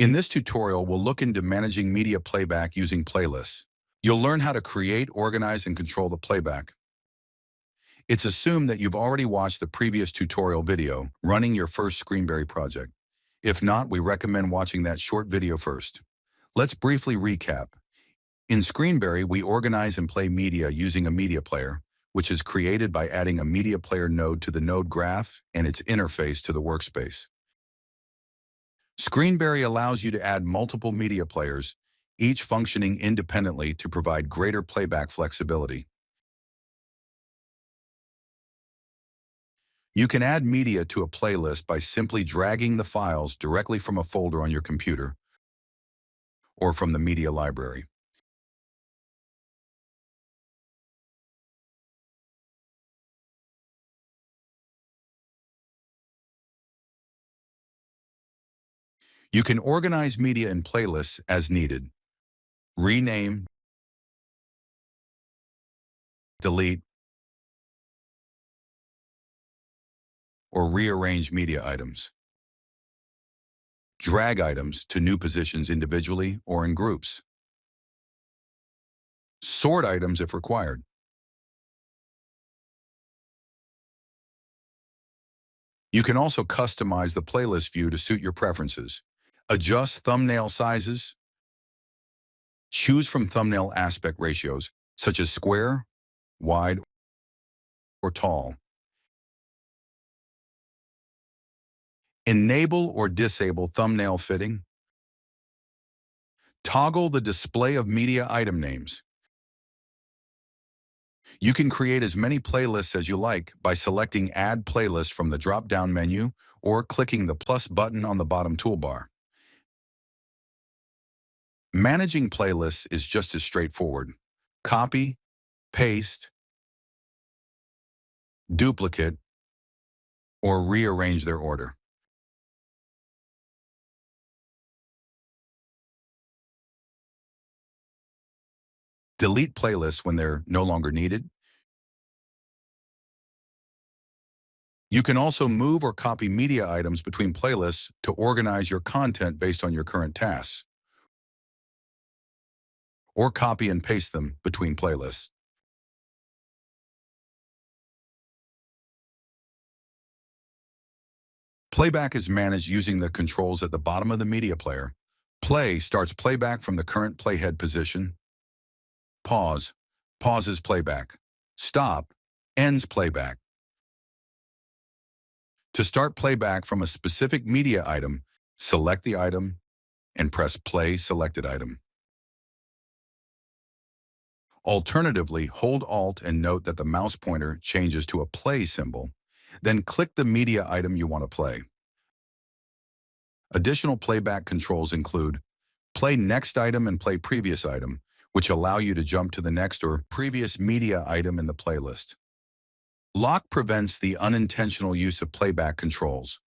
In this tutorial, we'll look into managing media playback using playlists. You'll learn how to create, organize, and control the playback. It's assumed that you've already watched the previous tutorial video, running your first Screenberry project. If not, we recommend watching that short video first. Let's briefly recap. In Screenberry, we organize and play media using a media player, which is created by adding a media player node to the node graph and its interface to the workspace. Screenberry allows you to add multiple media players, each functioning independently to provide greater playback flexibility. You can add media to a playlist by simply dragging the files directly from a folder on your computer or from the media library. You can organize media in playlists as needed. Rename, delete, or rearrange media items. Drag items to new positions individually or in groups. Sort items if required. You can also customize the playlist view to suit your preferences. Adjust thumbnail sizes. Choose from thumbnail aspect ratios, such as square, wide, or tall. Enable or disable thumbnail fitting. Toggle the display of media item names. You can create as many playlists as you like by selecting Add Playlist from the drop-down menu or clicking the plus button on the bottom toolbar. Managing playlists is just as straightforward. Copy, paste, duplicate, or rearrange their order. Delete playlists when they're no longer needed. You can also move or copy media items between playlists to organize your content based on your current tasks, or copy and paste them between playlists. Playback is managed using the controls at the bottom of the media player. Play starts playback from the current playhead position. Pause pauses playback. Stop ends playback. To start playback from a specific media item, select the item and press Play Selected Item. Alternatively, hold Alt and note that the mouse pointer changes to a play symbol. Then click the media item you want to play. Additional playback controls include Play Next Item and Play Previous Item, which allow you to jump to the next or previous media item in the playlist. Lock prevents the unintentional use of playback controls.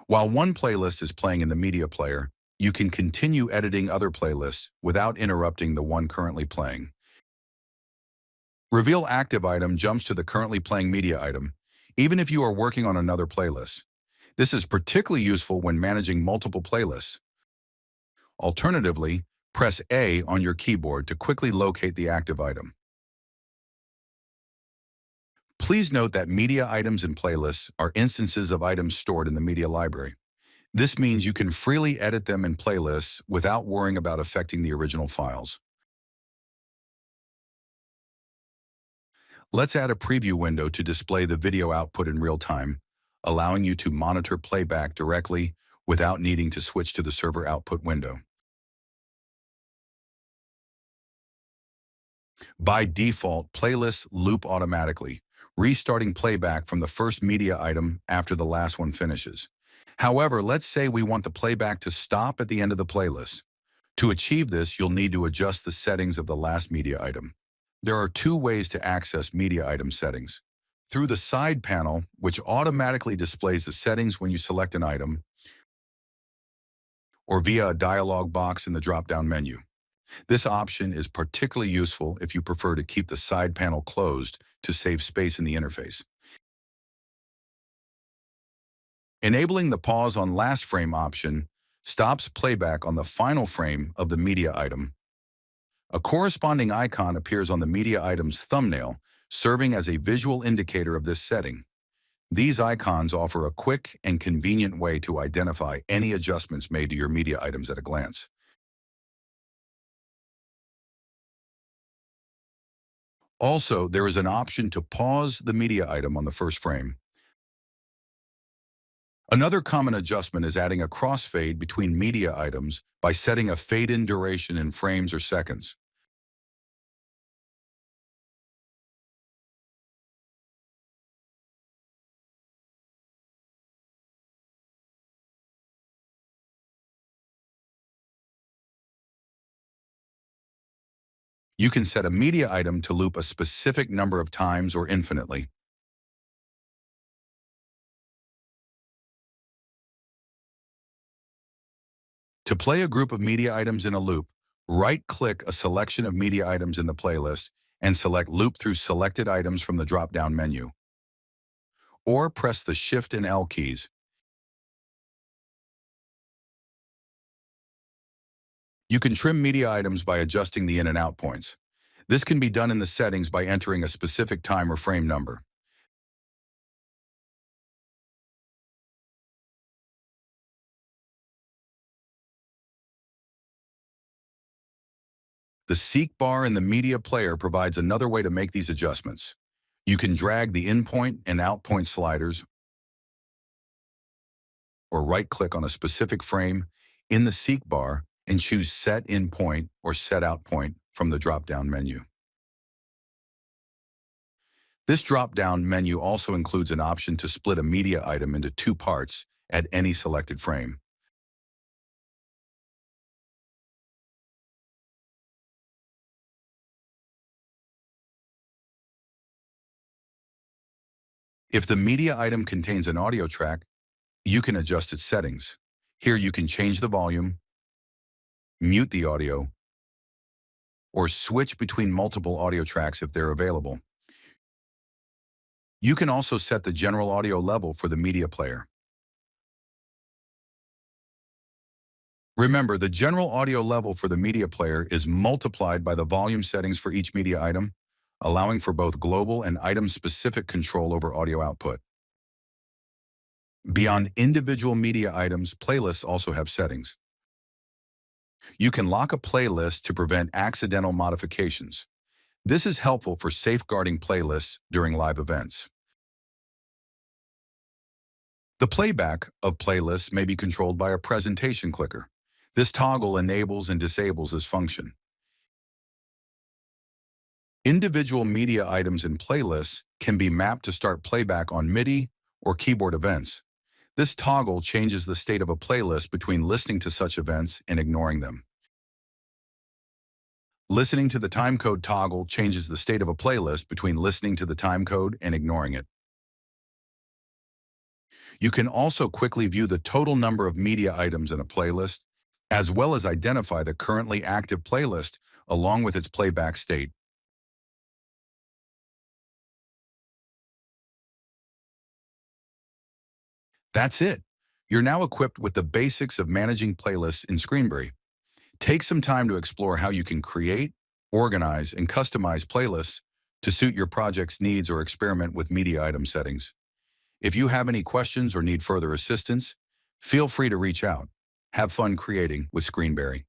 While one playlist is playing in the media player, you can continue editing other playlists without interrupting the one currently playing. Reveal Active Item jumps to the currently playing media item, even if you are working on another playlist. This is particularly useful when managing multiple playlists. Alternatively, press A on your keyboard to quickly locate the active item. Please note that media items and playlists are instances of items stored in the media library. This means you can freely edit them in playlists without worrying about affecting the original files. Let's add a preview window to display the video output in real time, allowing you to monitor playback directly without needing to switch to the server output window. By default, playlists loop automatically, restarting playback from the first media item after the last one finishes. However, let's say we want the playback to stop at the end of the playlist. To achieve this, you'll need to adjust the settings of the last media item. There are two ways to access media item settings: through the side panel, which automatically displays the settings when you select an item, or via a dialog box in the drop-down menu. This option is particularly useful if you prefer to keep the side panel closed to save space in the interface. Enabling the pause on last frame option stops playback on the final frame of the media item. A corresponding icon appears on the media item's thumbnail, serving as a visual indicator of this setting. These icons offer a quick and convenient way to identify any adjustments made to your media items at a glance. Also, there is an option to pause the media item on the first frame. Another common adjustment is adding a crossfade between media items by setting a fade-in duration in frames or seconds. You can set a media item to loop a specific number of times or infinitely. To play a group of media items in a loop, right-click a selection of media items in the playlist and select Loop through selected items from the drop-down menu. Or press the Shift and L keys. You can trim media items by adjusting the in and out points. This can be done in the settings by entering a specific time or frame number. The seek bar in the media player provides another way to make these adjustments. You can drag the in point and out point sliders or right-click on a specific frame in the seek bar and choose Set In Point or Set Out Point from the drop-down menu. This drop-down menu also includes an option to split a media item into two parts at any selected frame. If the media item contains an audio track, you can adjust its settings. Here you can change the volume, mute the audio, or switch between multiple audio tracks if they're available. You can also set the general audio level for the media player. Remember, the general audio level for the media player is multiplied by the volume settings for each media item, allowing for both global and item-specific control over audio output. Beyond individual media items, playlists also have settings. You can lock a playlist to prevent accidental modifications. This is helpful for safeguarding playlists during live events. The playback of playlists may be controlled by a presentation clicker. This toggle enables and disables this function. Individual media items in playlists can be mapped to start playback on MIDI or keyboard events. This toggle changes the state of a playlist between listening to such events and ignoring them. Listening to the timecode toggle changes the state of a playlist between listening to the timecode and ignoring it. You can also quickly view the total number of media items in a playlist, as well as identify the currently active playlist along with its playback state. That's it. You're now equipped with the basics of managing playlists in Screenberry. Take some time to explore how you can create, organize, and customize playlists to suit your project's needs or experiment with media item settings. If you have any questions or need further assistance, feel free to reach out. Have fun creating with Screenberry.